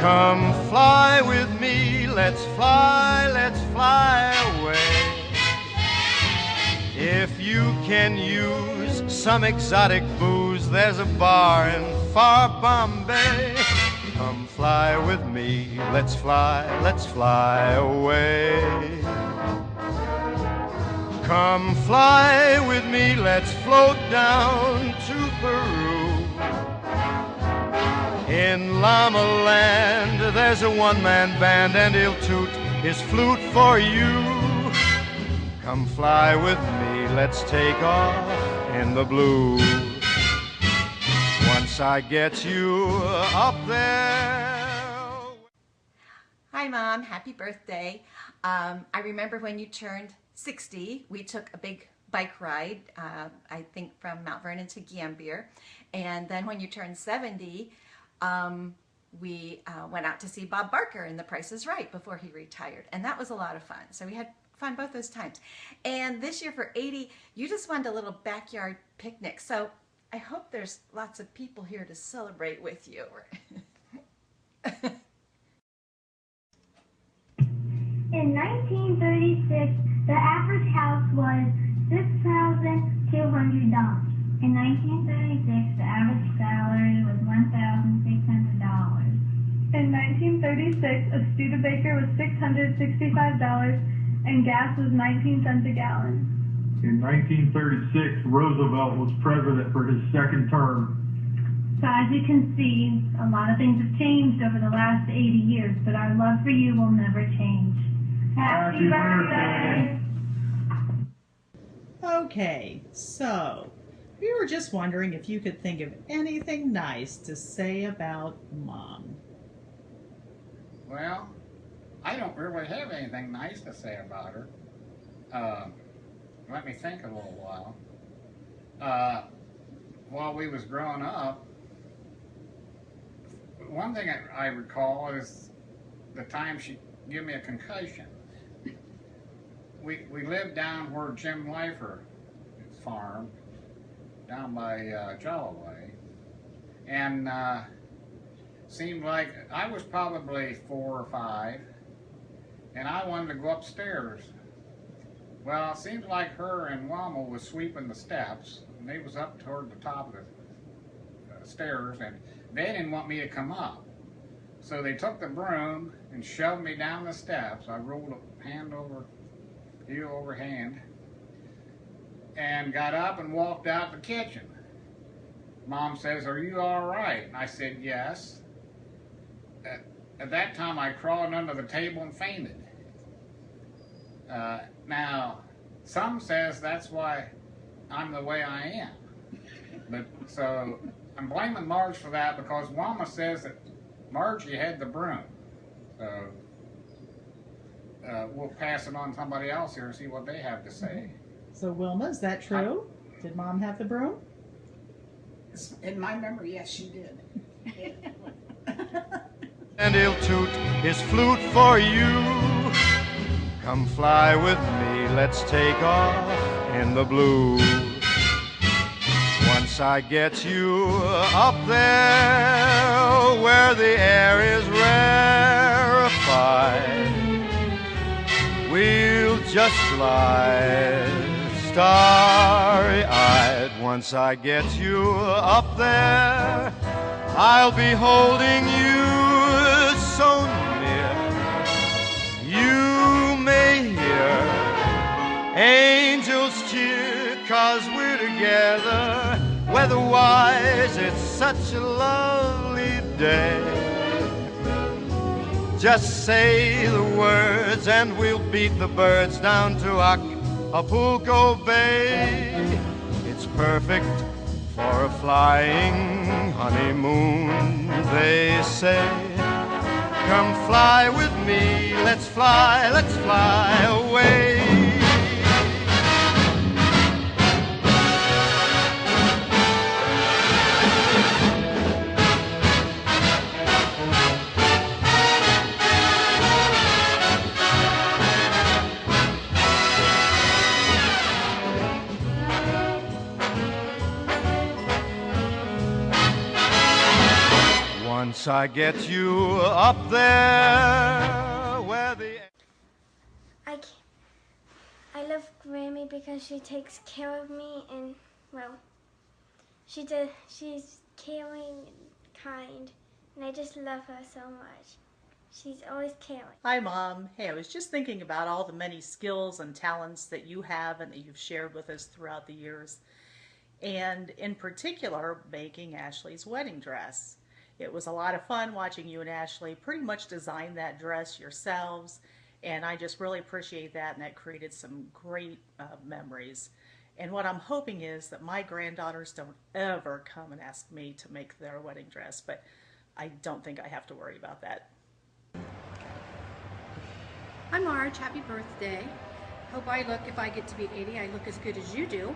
Come fly with me, let's fly away. If you can use some exotic booze, there's a bar in far Bombay. Come fly with me, let's fly away. Come fly with me, let's float down to Peru. In Llama Land, there's a one-man band, and he'll toot his flute for you. Come fly with me, let's take off in the blue. Once I get you up there. Hi, Mom. Happy birthday. I remember when you turned 60, we took a big bike ride, I think from Mount Vernon to Gambier. And then when you turned 70, we went out to see Bob Barker in The Price is Right before he retired. And that was a lot of fun. So we had fun both those times. And this year for 80, you just wanted a little backyard picnic. So I hope there's lots of people here to celebrate with you. In 1936, the average house was $6,200. In 1936, the average salary was $1,600. In 1936, a Studebaker was $665 and gas was 19 cents a gallon. In 1936, Roosevelt was president for his second term. So as you can see, a lot of things have changed over the last 80 years, but our love for you will never change. Happy birthday! Okay, so we were just wondering if you could think of anything nice to say about Mom. Well, I don't really have anything nice to say about her. Let me think a little while. While we was growing up, one thing I recall is the time she gave me a concussion. We lived down where Jim Leifer farmed, down by Jalloway, and seemed like I was probably 4 or 5, and I wanted to go upstairs. Well, it seems like her and Wilma was sweeping the steps, and they was up toward the top of the stairs, and they didn't want me to come up. So they took the broom and shoved me down the steps. I rolled hand over heel over hand, and got up and walked out the kitchen. Mom says, "Are you all right?" And I said, "Yes." At that time, I crawled under the table and fainted. Now, some says that's why I'm the way I am. But so I'm blaming Marge for that because Wilma says that Margie had the broom. So we'll pass it on to somebody else here and see what they have to say. So Wilma, is that true? Did Mom have the broom? In my memory, yes, she did. And he'll toot his flute for you. Come fly with me, let's take off in the blue. Once I get you up there where the air is rarefied, we'll just glide starry-eyed. Once I get you up there, I'll be holding you so near. You may hear angels cheer, 'cause we're together. Weather-wise, it's such a lovely day. Just say the words and we'll beat the birds down to Acapulco Bay. It's perfect for a flying honeymoon, they say. Come fly with me, let's fly away. Once I get you up there where the... I, I love Grammy because she takes care of me, and well, she's caring and kind, and I just love her so much. She's always caring. Hi, Mom. Hey, I was just thinking about all the many skills and talents that you have and that you've shared with us throughout the years, and in particular, making Ashley's wedding dress. It was a lot of fun watching you and Ashley pretty much design that dress yourselves, and I just really appreciate that, and that created some great memories. And what I'm hoping is that my granddaughters don't ever come and ask me to make their wedding dress, but I don't think I have to worry about that. Hi Marge, happy birthday. Hope if I get to be 80, I look as good as you do.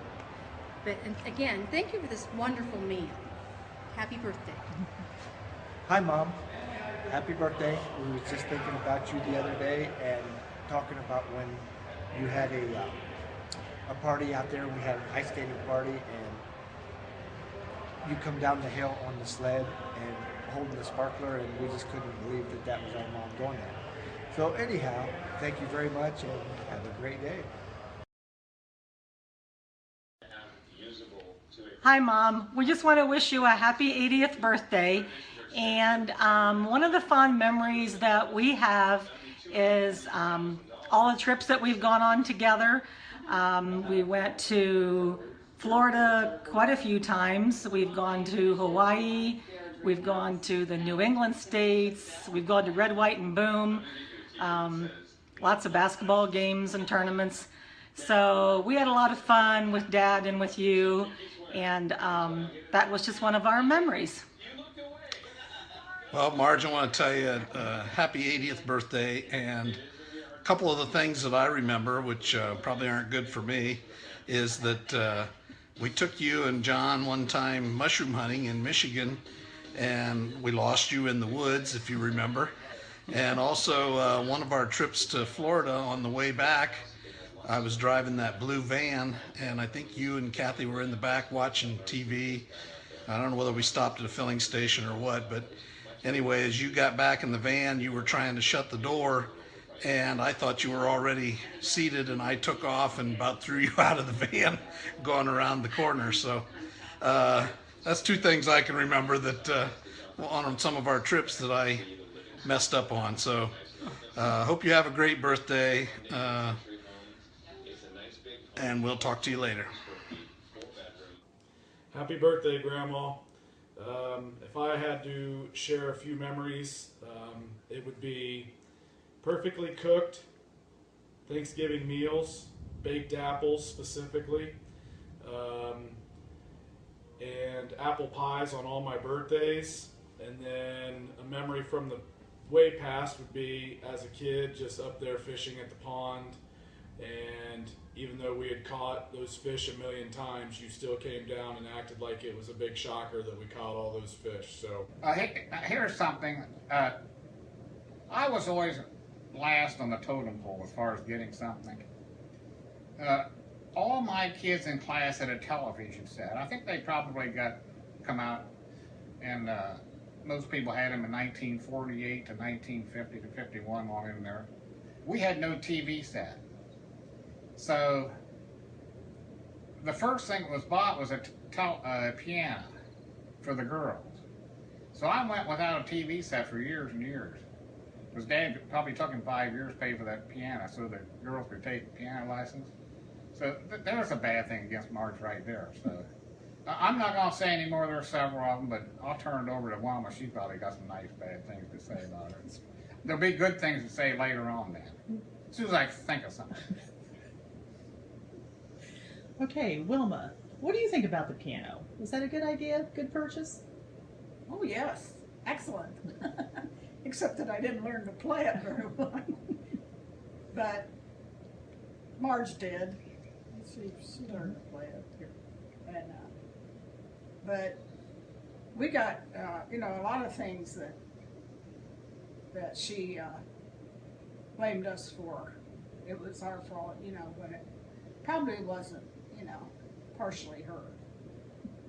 But again, thank you for this wonderful meal. Happy birthday. Hi Mom, happy birthday. We were just thinking about you the other day and talking about when you had a party out there. We had an ice skating party and you come down the hill on the sled and holding the sparkler, and we just couldn't believe that that was our mom doing that. So anyhow, thank you very much and have a great day. Hi Mom, we just want to wish you a happy 80th birthday, and one of the fond memories that we have is all the trips that we've gone on together. We went to Florida quite a few times. We've gone to Hawaii, we've gone to the New England states, we've gone to Red, White, and Boom, lots of basketball games and tournaments. So we had a lot of fun with Dad and with you, and that was just one of our memories. Well, Marge, I want to tell you happy 80th birthday, and a couple of the things that I remember, which probably aren't good for me, is that we took you and John one time mushroom hunting in Michigan, and we lost you in the woods, if you remember. And also one of our trips to Florida, on the way back, I was driving that blue van, and I think you and Kathy were in the back watching TV. I don't know whether we stopped at a filling station or what, but anyway, as you got back in the van, you were trying to shut the door, and I thought you were already seated, and I took off and about threw you out of the van going around the corner. So that's two things I can remember that on some of our trips that I messed up on. So hope you have a great birthday, and we'll talk to you later. Happy birthday, Grandma. If I had to share a few memories, it would be perfectly cooked Thanksgiving meals, baked apples specifically, and apple pies on all my birthdays. And then a memory from the way past would be, as a kid, just up there fishing at the pond, and even though we had caught those fish a million times, you still came down and acted like it was a big shocker that we caught all those fish. So here's something. I was always last on the totem pole as far as getting something. All my kids in class had a television set. I think they probably come out, and most people had them in 1948 to 1950 to 51, long in there. We had no TV set. So the first thing that was bought was a piano for the girls. So I went without a TV set for years and years. Because Dad probably took him 5 years to pay for that piano so the girls could take piano lessons. So there's a bad thing against Marge right there. So I'm not going to say any more. There are several of them, but I'll turn it over to Wilma. She's probably got some nice bad things to say about her. There'll be good things to say later on then, as soon as I think of something. Okay, Wilma, what do you think about the piano? Was that a good idea? Good purchase? Oh yes, excellent. Except that I didn't learn to play it very well. But Marge did. She learned to play it. And, but we got, a lot of things that she blamed us for. It was our fault, but it probably wasn't, partially her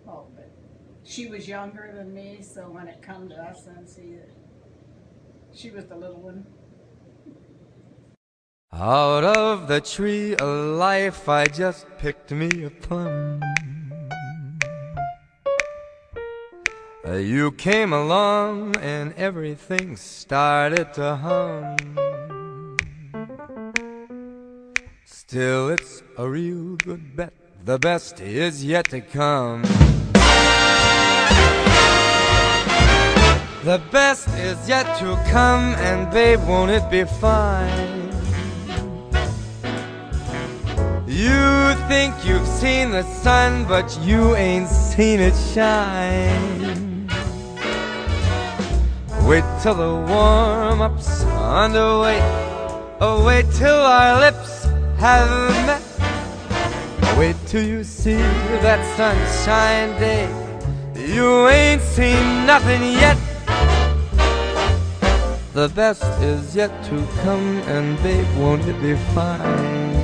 fault, but she was younger than me, so when it come to us, then see that she was the little one. Out of the tree of life I just picked me a plum. You came along and everything started to hum. Still it's a real good bet, the best is yet to come. The best is yet to come, and babe, won't it be fine? You think you've seen the sun, but you ain't seen it shine. Wait till the warm-up's underway. Oh, wait till our lips have met. Wait till you see that sunshine day. You ain't seen nothing yet. The best is yet to come, and babe, won't it be fine?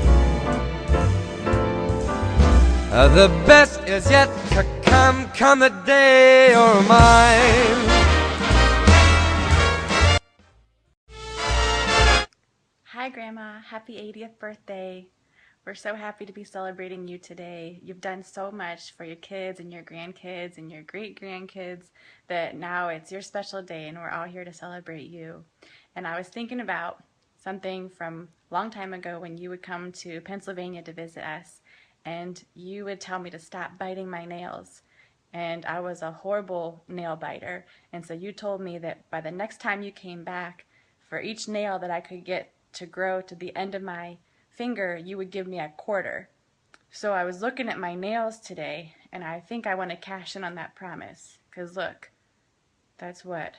The best is yet to come, come the day you're mine. Hi Grandma, happy 80th birthday. We're so happy to be celebrating you today. You've done so much for your kids and your grandkids and your great-grandkids that now it's your special day and we're all here to celebrate you. And I was thinking about something from a long time ago when you would come to Pennsylvania to visit us and you would tell me to stop biting my nails. And I was a horrible nail biter. And so you told me that by the next time you came back, for each nail that I could get to grow to the end of my finger, you would give me a quarter. So I was looking at my nails today, and I think I want to cash in on that promise. Because look, that's what?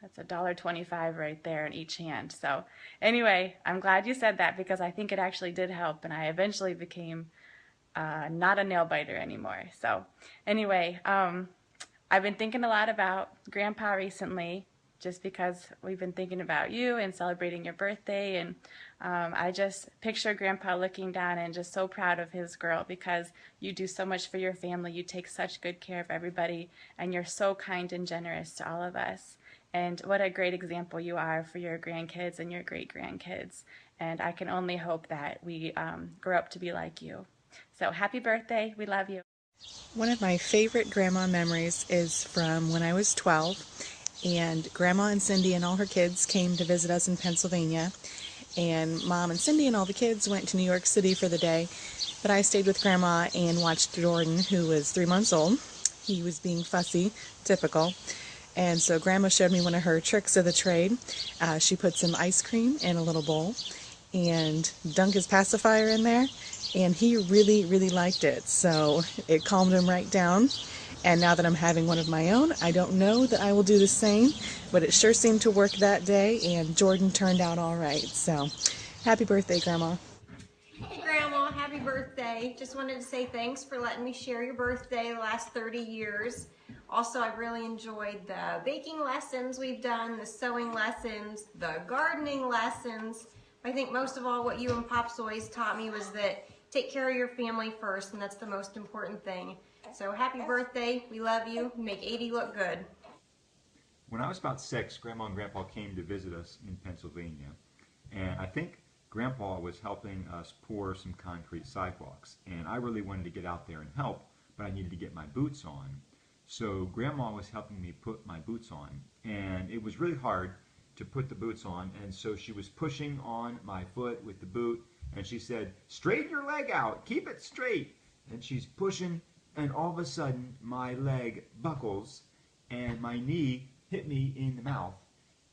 That's $1.25 right there in each hand. So anyway, I'm glad you said that because I think it actually did help, and I eventually became not a nail biter anymore. So anyway, I've been thinking a lot about Grandpa recently, just because we've been thinking about you and celebrating your birthday, and I just picture Grandpa looking down and just so proud of his girl because you do so much for your family, you take such good care of everybody, and you're so kind and generous to all of us. And what a great example you are for your grandkids and your great-grandkids, and I can only hope that we grow up to be like you. So happy birthday, we love you. One of my favorite grandma memories is from when I was 12. And Grandma and Cindy and all her kids came to visit us in Pennsylvania. And Mom and Cindy and all the kids went to New York City for the day. But I stayed with Grandma and watched Jordan, who was 3 months old. He was being fussy, typical. And so Grandma showed me one of her tricks of the trade. She put some ice cream in a little bowl and dunked his pacifier in there. And he really, really liked it. So it calmed him right down. And now that I'm having one of my own, I don't know that I will do the same, but it sure seemed to work that day, and Jordan turned out all right. So, happy birthday, Grandma. Hey, Grandma, happy birthday. Just wanted to say thanks for letting me share your birthday the last 30 years. Also, I've really enjoyed the baking lessons we've done, the sewing lessons, the gardening lessons. I think most of all what you and Pops always taught me was that take care of your family first, and that's the most important thing. So happy birthday, we love you, make 80 look good. When I was about 6, Grandma and Grandpa came to visit us in Pennsylvania, and I think Grandpa was helping us pour some concrete sidewalks, and I really wanted to get out there and help, but I needed to get my boots on. So Grandma was helping me put my boots on, and it was really hard to put the boots on, and so she was pushing on my foot with the boot, and she said, "Straighten your leg out, keep it straight," and she's pushing, and all of a sudden my leg buckles and my knee hit me in the mouth,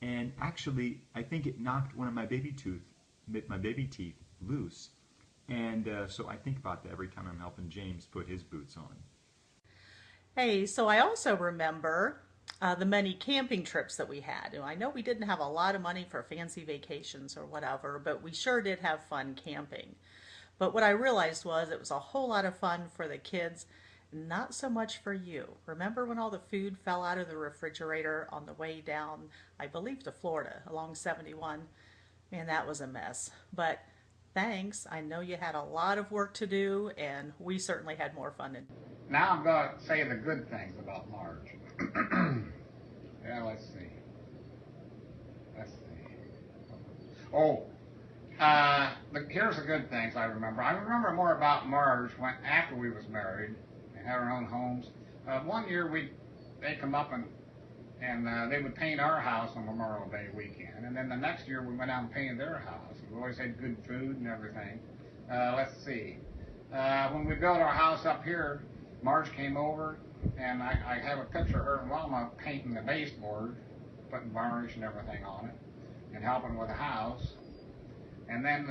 and actually I think it knocked one of my baby teeth loose, and so I think about that every time I'm helping James put his boots on. Hey, so I also remember the many camping trips that we had. I know we didn't have a lot of money for fancy vacations or whatever, but we sure did have fun camping. But what I realized was it was a whole lot of fun for the kids, not so much for you. Remember when all the food fell out of the refrigerator on the way down, I believe, to Florida along 71? Man, that was a mess. But thanks. I know you had a lot of work to do, and we certainly had more fun than Now I'm going to say the good things about Marge. Yeah, let's see. Oh, here's the good things I remember. I remember more about Marge after we was married and had our own homes. One year they come up and they would paint our house on Memorial Day weekend, and then the next year we went out and painted their house. We always had good food and everything. Let's see. When we built our house up here, Marge came over, and I have a picture of her and Mama painting the baseboard, putting varnish and everything on it, and helping with the house. And then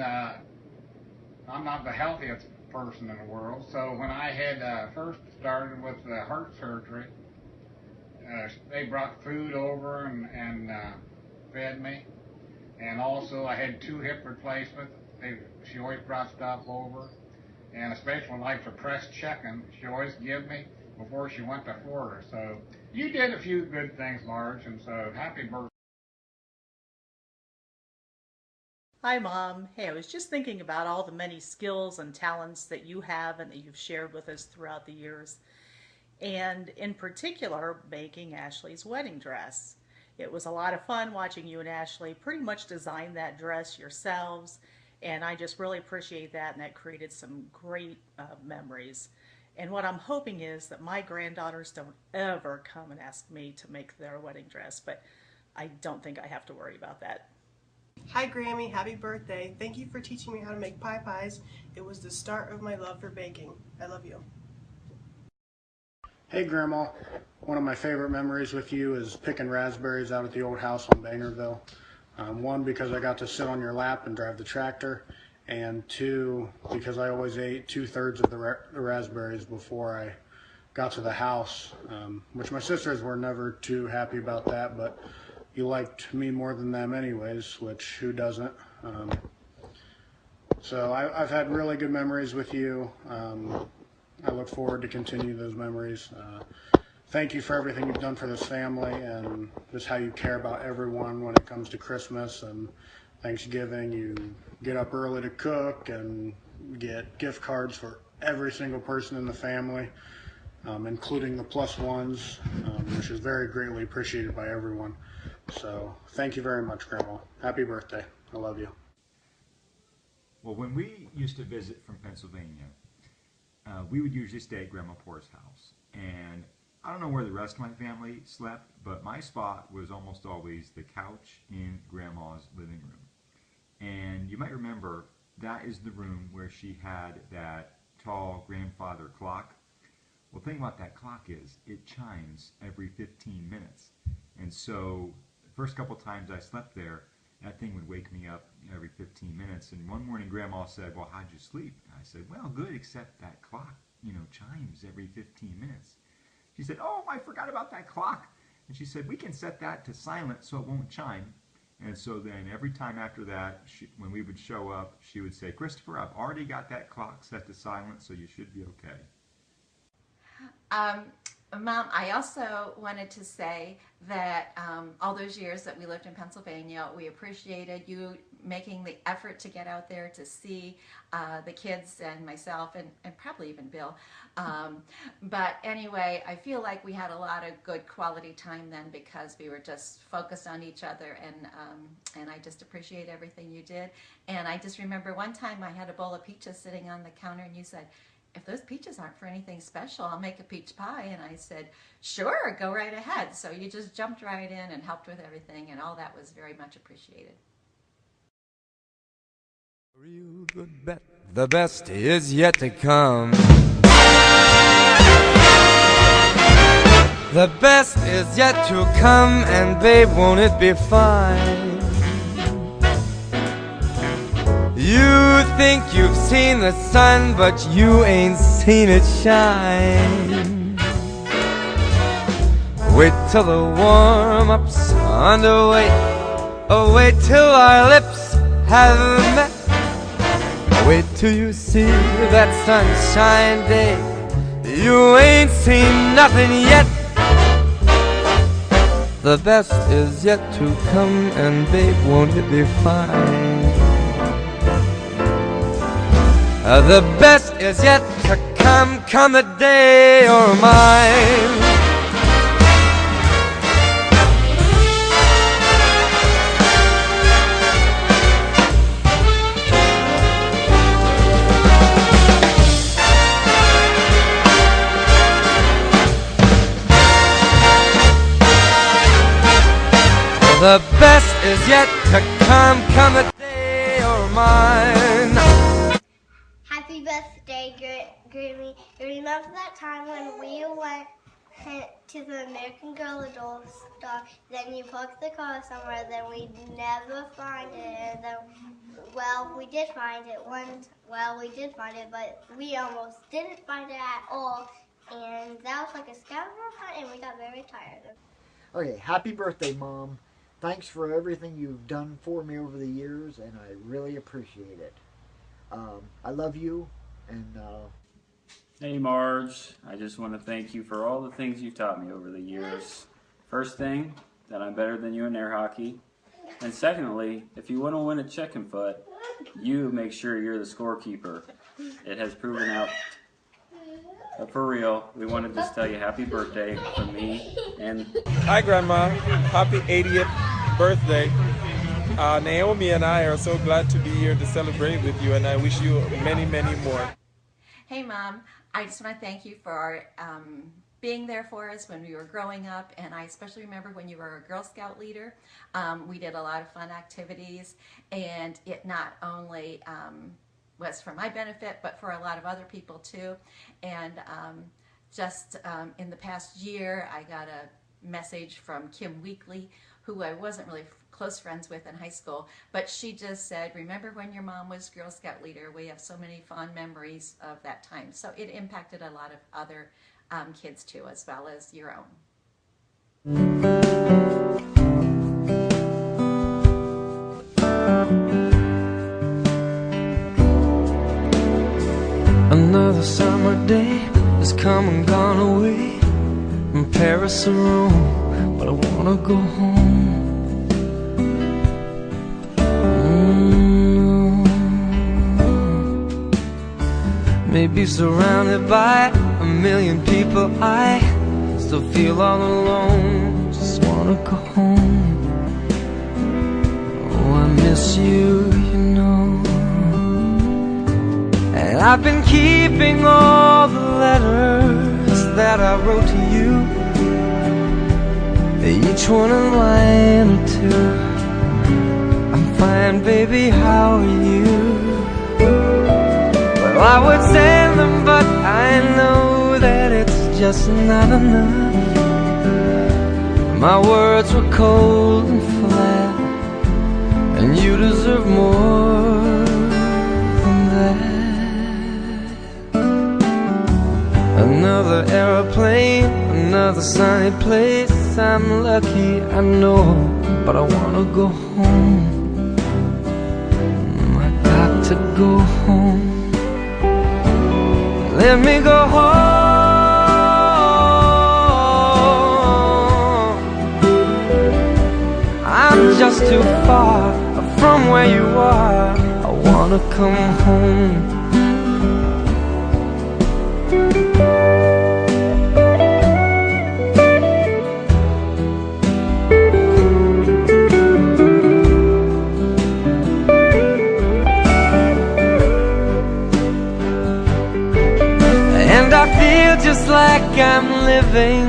I'm not the healthiest person in the world, so when I had first started with the heart surgery, they brought food over and fed me. And also I had 2 hip replacements. She always brought stuff over. And especially when I like for press checking, she always give me before she went to Florida. So you did a few good things, Marge, and so happy birthday. Hi, Mom. Hey, I was just thinking about all the many skills and talents that you have and that you've shared with us throughout the years. And in particular, making Ashley's wedding dress. It was a lot of fun watching you and Ashley pretty much design that dress yourselves. And I just really appreciate that, and that created some great memories. And what I'm hoping is that my granddaughters don't ever come and ask me to make their wedding dress, but I don't think I have to worry about that. Hi Grammy, happy birthday. Thank you for teaching me how to make pie pies. It was the start of my love for baking. I love you. Hey Grandma, one of my favorite memories with you is picking raspberries out at the old house on Bangerville. One, because I got to sit on your lap and drive the tractor, and 2, because I always ate 2/3 of the raspberries before I got to the house, which my sisters were never too happy about that, but you liked me more than them anyways, which who doesn't? So I've had really good memories with you. I look forward to continue those memories. Thank you for everything you've done for this family and just how you care about everyone when it comes to Christmas and Thanksgiving. You get up early to cook and get gift cards for every single person in the family, including the plus ones, which is very greatly appreciated by everyone. So thank you very much, Grandma. Happy birthday. I love you. Well, when we used to visit from Pennsylvania, we would usually stay at Grandma Pore's house. And I don't know where the rest of my family slept, but my spot was almost always the couch in Grandma's living room. And you might remember that is the room where she had that tall grandfather clock. Well, the thing about that clock is it chimes every 15 minutes. And so the first couple times I slept there, that thing would wake me up every 15 minutes. And one morning Grandma said, "Well, how'd you sleep?" And I said, "Well, good, except that clock, chimes every 15 minutes. She said, "Oh, I forgot about that clock." And she said, "We can set that to silent so it won't chime." And so then every time after that, when we would show up, she would say, "Christopher, I've already got that clock set to silent, so you should be okay." Mom, I also wanted to say that all those years that we lived in Pennsylvania, we appreciated you making the effort to get out there to see the kids and myself and probably even Bill. But anyway, I feel like we had a lot of good quality time then because we were just focused on each other, and I just appreciate everything you did. And I just remember one time I had a bowl of peaches sitting on the counter, and you said, "If those peaches aren't for anything special, I'll make a peach pie." And I said, "Sure, go right ahead." So you just jumped right in and helped with everything, and all that was very much appreciated. Real good bet. The best is yet to come. The best is yet to come, and babe, won't it be fine? You think you've seen the sun, but you ain't seen it shine. Wait till the warm-up's underway. Oh, wait till our lips have met. Wait till you see that sunshine day. You ain't seen nothing yet. The best is yet to come, and babe, won't it be fine? The best is yet to come. come the day you're mine. The best is yet to come the day you're mine. Happy birthday, Grammy. You remember that time when we went to the American Girl doll store, then you parked the car somewhere, then we never find it, and then, well, we did find it but we almost didn't find it at all, and that was like a scavenger hunt, and we got very tired. Okay, happy birthday, Mom. Thanks for everything you've done for me over the years, and I really appreciate it. I love you, and Hey Marge, I just want to thank you for all the things you've taught me over the years. First thing, that I'm better than you in air hockey. And secondly, if you want to win a chicken foot, you make sure you're the scorekeeper. It has proven out. But for real, we wanted to just tell you happy birthday from me and... Hi Grandma, happy 80th birthday. Naomi and I are so glad to be here to celebrate with you, and I wish you many, many more. Hey Mom, I just want to thank you for being there for us when we were growing up, and I especially remember when you were a Girl Scout leader. We did a lot of fun activities, and it not only was for my benefit, but for a lot of other people too. And just in the past year, I got a message from Kim Weekly, who I wasn't really close friends with in high school, but she just said, remember when your mom was Girl Scout leader? We have so many fond memories of that time. So it impacted a lot of other kids too, as well as your own. Another summer day has come and gone away from Paris or Rome, but I wanna go home. Maybe surrounded by a million people, I still feel all alone. Just wanna go home. Oh, I miss you, you know. And I've been keeping all the letters that I wrote to you, each one a line or two. I'm fine, baby, how are you? Well, I would send them, but I know that it's just not enough. My words were cold and flat, and you deserve more than that. Another aeroplane, another sunny place. I'm lucky, I know, but I wanna go home. I got to go home. Let me go home. I'm just too far from where you are. I wanna come home. And I feel just like I'm living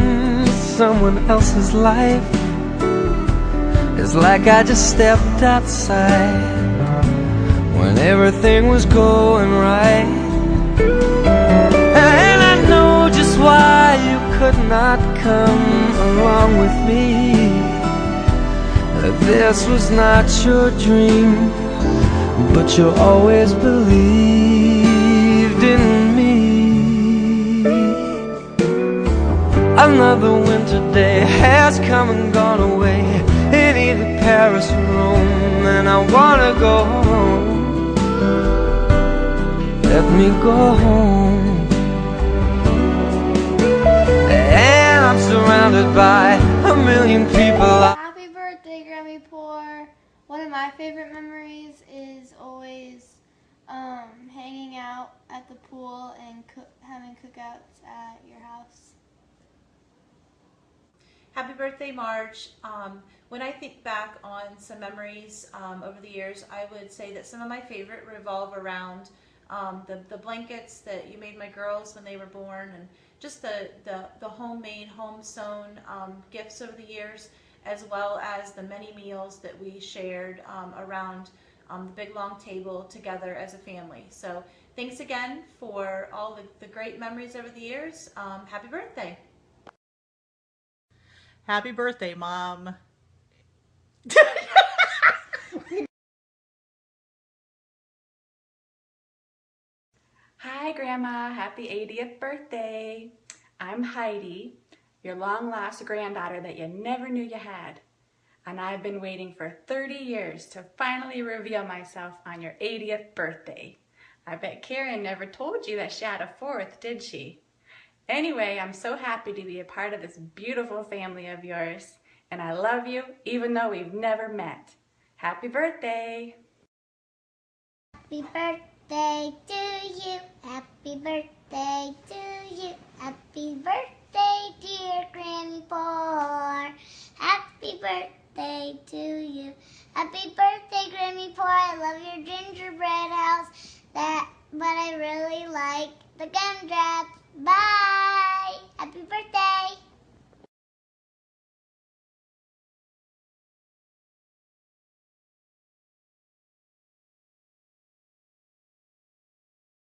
someone else's life. It's like I just stepped outside when everything was going right. And I know just why you could not come along with me. This was not your dream, but you always believed in me. Another winter day has come and gone away in either Paris or Rome, and I wanna go home. Let me go home. And I'm surrounded by a million people. Happy birthday, Marj Pore. One of my favorite memories is always hanging out at the pool and having cookouts at your house. Happy birthday, Marge. When I think back on some memories over the years, I would say that some of my favorite revolve around the blankets that you made my girls when they were born, and just the homemade, home-sewn gifts over the years, as well as the many meals that we shared around the big long table together as a family. So thanks again for all the great memories over the years. Happy birthday. Happy birthday, Mom. Hi, Grandma. Happy 80th birthday. I'm Heidi, your long-lost granddaughter that you never knew you had. And I've been waiting for 30 years to finally reveal myself on your 80th birthday. I bet Karen never told you that she had a 4th, did she? Anyway, I'm so happy to be a part of this beautiful family of yours. And I love you, even though we've never met. Happy birthday! Happy birthday to you. Happy birthday to you. Happy birthday, dear Granny Pore. Happy birthday to you. Happy birthday, Granny Pore. I love your gingerbread house, but I really like the gumdrops. Bye. Happy birthday.